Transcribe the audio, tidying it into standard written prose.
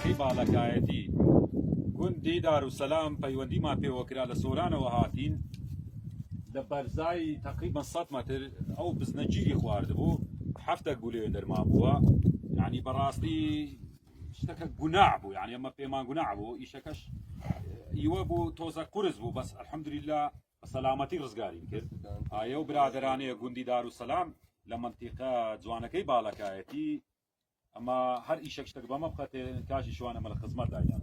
جوانەکەی باڵەکایەتی گوندی دارولسەلام پەیوەندیمان پێوەکرا لە سۆرانەوە هاتین لە بەرزای تقریبا 100 متر ئەو بزنەگیری خواردبوو 7 گولێ دەرما بووە یعنی بەڕاستی شتەکە گوناح بوو یعنی ئەمە پێمان گوناح بوو ئیشەکەش ئیوە بوو تۆزە قورس بوو بەس الحەمدولله بە سەلامەتی ڕزگاریم کرد ئایە و برادرانەیە گوندی دارولسەلام لە منتیقە جوانەکەی باڵەکایەتی ئەمە هەر ئیشەک شتێک بەمە بخەتێ کاشی شوانە مە لە خزمەت دایدان